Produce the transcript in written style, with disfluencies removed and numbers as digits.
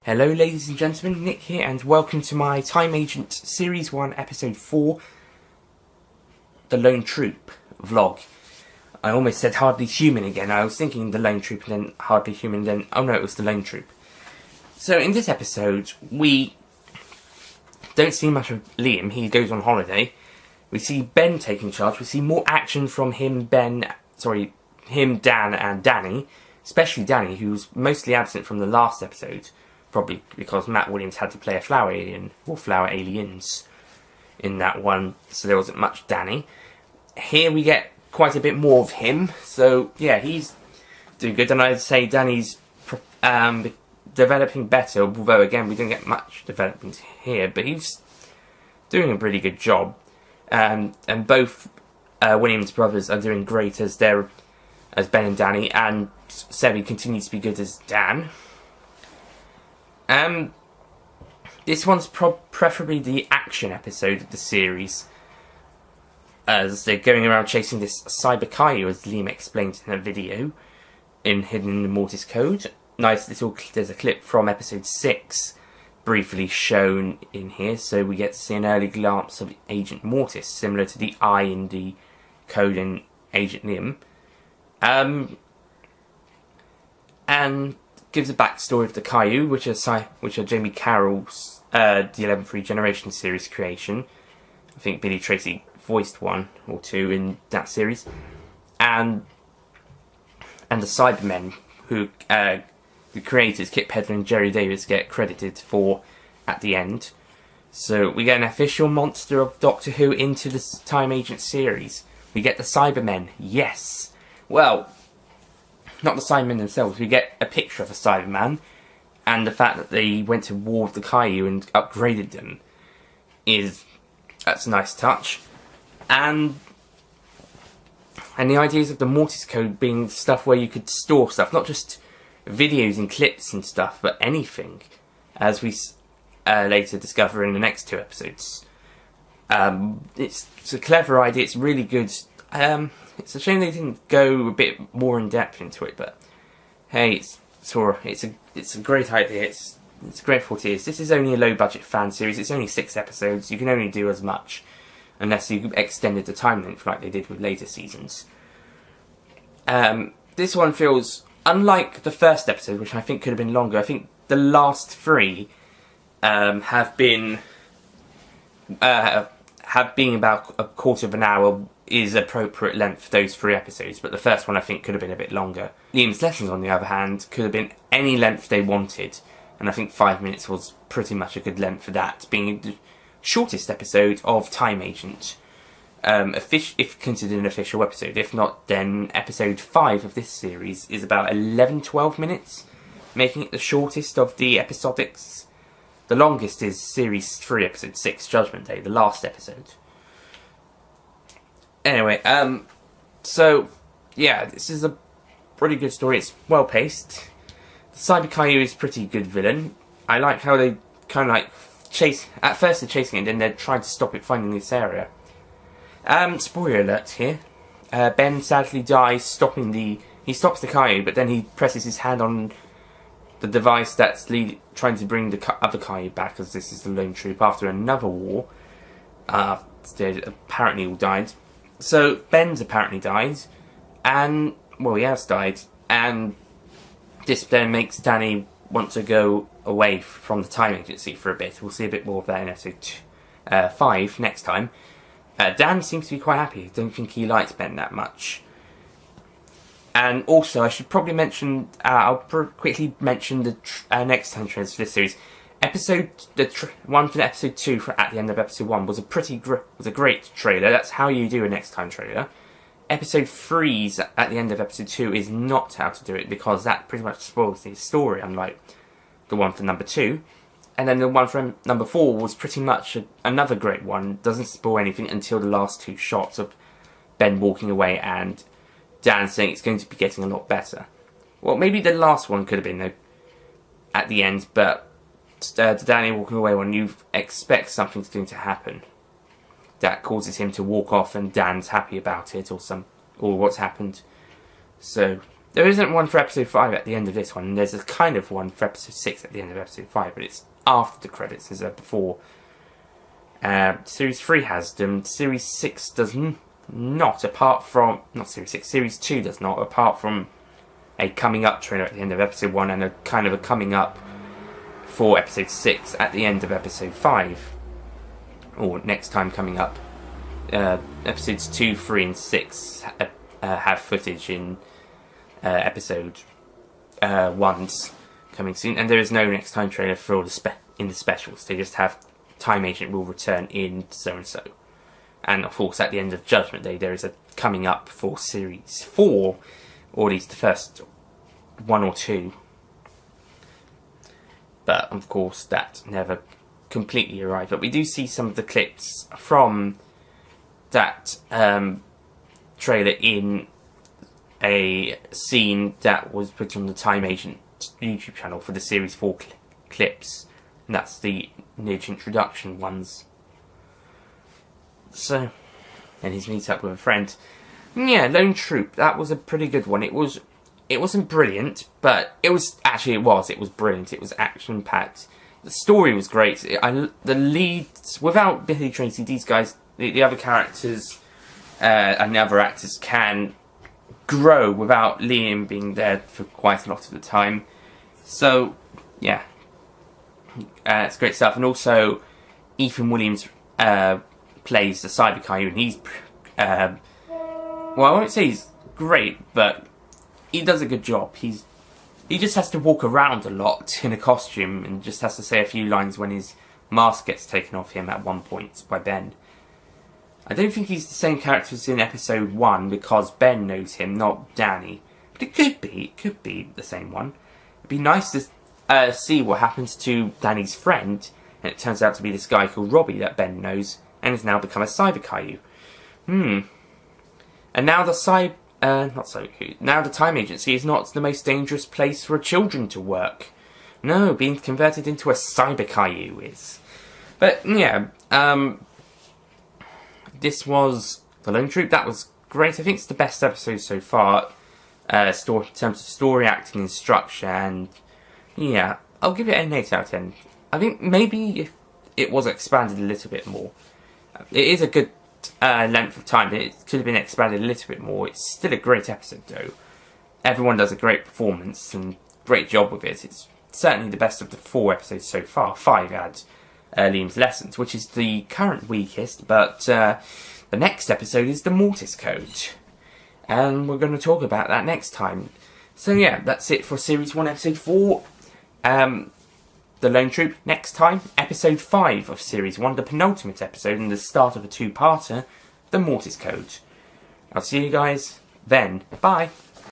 Hello ladies and gentlemen, Nick here and welcome to my Time Agent Series 1 Episode 4, The Lone Troop vlog. I almost said Hardly Human again. I was thinking The Lone Troop and then Hardly Human and then, oh no, it was The Lone Troop. So in this episode, we don't see much of Liam. He goes on holiday. We see Ben taking charge. We see more action from him, Dan and Danny. Especially Danny, who's mostly absent from the last episode. Probably because Matt Williams had to play a flower alien, or flower aliens, in that one, so there wasn't much Danny. Here we get quite a bit more of him, so yeah, he's doing good, and I'd say Danny's developing better, although again, we didn't get much development here, but he's doing a pretty good job. And both Williams brothers are doing great as Ben and Danny, and Sebi continues to be good as Dan. This one's preferably the action episode of the series, as they're going around chasing this Cyber Caillou, as Liam explained in a video hidden in the Mortis Code. There's a clip from episode 6 briefly shown in here, so we get to see an early glance of Agent Mortis, similar to the eye in the code in Agent Liam. And gives a backstory of the Caillou, which are Jamie Carroll's the 11th Regeneration series creation. I think Billy Tracy voiced one or two in that series, and the Cybermen, who the creators Kit Pedler and Jerry Davis get credited for at the end. So we get an official monster of Doctor Who into the Time Agent series. We get the Cybermen. Yes. Well, not the Cybermen themselves. We get a picture of a Cyberman, and the fact that they went to war with the Caillou and upgraded them that's a nice touch. And the ideas of the Mortis Code being stuff where you could store stuff, not just videos and clips and stuff, but anything, as we later discover in the next two episodes. It's a clever idea. It's really good. It's a shame they didn't go a bit more in depth into it, but hey, it's a great idea. It's great for what it is. This is only a low budget fan series. It's only 6 episodes. You can only do as much unless you extended the time length like they did with later seasons. This one feels unlike the first episode, which I think could have been longer. I think the last 3 have been about a quarter of an hour is appropriate length for those 3 episodes, but the first one I think could have been a bit longer. Liam's Lessons, on the other hand, could have been any length they wanted, and I think 5 minutes was pretty much a good length for that, being the shortest episode of Time Agent, if considered an official episode. If not, then episode 5 of this series is about 11-12 minutes, making it the shortest of the episodics. The longest is series 3, episode 6, Judgment Day, the last episode. Anyway, so, yeah, this is a pretty good story. It's well paced. The Cyber Caillou is a pretty good villain. I like how they kind of like at first they're chasing it, and then they're trying to stop it finding this area. Spoiler alert here. Ben sadly dies he stops the Caillou, but then he presses his hand on the device that's trying to bring the other Caillou back, as this is the Lone Troop after another war. They apparently all died. So Ben's apparently died, and well, he has died, and this then makes Danny want to go away from the Time Agency for a bit. We'll see a bit more of that in episode 5 next time. Dan seems to be quite happy. I don't think he likes Ben that much. And also, I should probably mention, I'll quickly mention the next time trailers for this series. One for episode 2 at the end of episode 1 was a great trailer. That's how you do a next time trailer. Episode 3 at the end of episode 2 is not how to do it, because that pretty much spoils the story, unlike the one for number 2. And then the one from number 4 was pretty much another great one. Doesn't spoil anything until the last 2 shots of Ben walking away and Dan saying it's going to be getting a lot better. Well, maybe the last one could have been at the end, but Danny walking away when you expect something's going to happen that causes him to walk off, and Dan's happy about it, or what's happened. So There isn't one for episode 5 at the end of this one. There's a kind of one for episode 6 at the end of episode 5, but it's after the credits instead of before. Series 3 has them. Series 6 does not, apart from... Not Series 6, Series 2 does not, apart from a coming up trailer at the end of episode 1 and a kind of a coming up for episode 6 at the end of episode 5. Or next time coming up. Episodes 2, 3 and 6 have footage in episode 1's coming soon. And there is no next time trailer for all the in the specials. They just have Time Agent will return in so-and-so. And of course at the end of Judgment Day there is a coming up for Series 4, or at least the first 1 or 2. But of course that never completely arrived. But we do see some of the clips from that trailer in a scene that was put on the Time Agent YouTube channel for the Series 4 clips. And that's the Nidge introduction ones. So, and his meet up with a friend. Yeah, Lone Troop, that was a pretty good one. It wasn't brilliant, but it was brilliant. It was action packed. The story was great. The leads, without Billy Tracy, these guys, the other characters and the other actors can grow without Liam being there for quite a lot of the time. So, yeah. It's great stuff. And also, Ethan Williams plays the Cyber Caillou, and he's... well, I won't say he's great, but he does a good job. He just has to walk around a lot in a costume, and just has to say a few lines when his mask gets taken off him at one point by Ben. I don't think he's the same character as in episode 1, because Ben knows him, not Danny. But it could be the same one. It'd be nice to see what happens to Danny's friend, and it turns out to be this guy called Robbie that Ben knows, and has now become a Cyber Caillou. And now the now the Time Agency is not the most dangerous place for children to work. No, being converted into a Cyber Caillou is. But yeah, this was The Lone Troop. That was great. I think it's the best episode so far, in terms of story, acting, and structure, and yeah, I'll give it an 8 out of 10. I think maybe if it was expanded a little bit more. It is a good length of time. It could have been expanded a little bit more. It's still a great episode though. Everyone does a great performance and great job with it. It's certainly the best of the 4 episodes so far. 5 had Liam's Lessons, which is the current weakest, but the next episode is the Mortis Code. And we're going to talk about that next time. So yeah, that's it for Series 1, Episode 4. The Lone Troop. Next time, Episode 5 of Series 1, the penultimate episode and the start of a 2-parter, the Mortis Code. I'll see you guys then. Bye.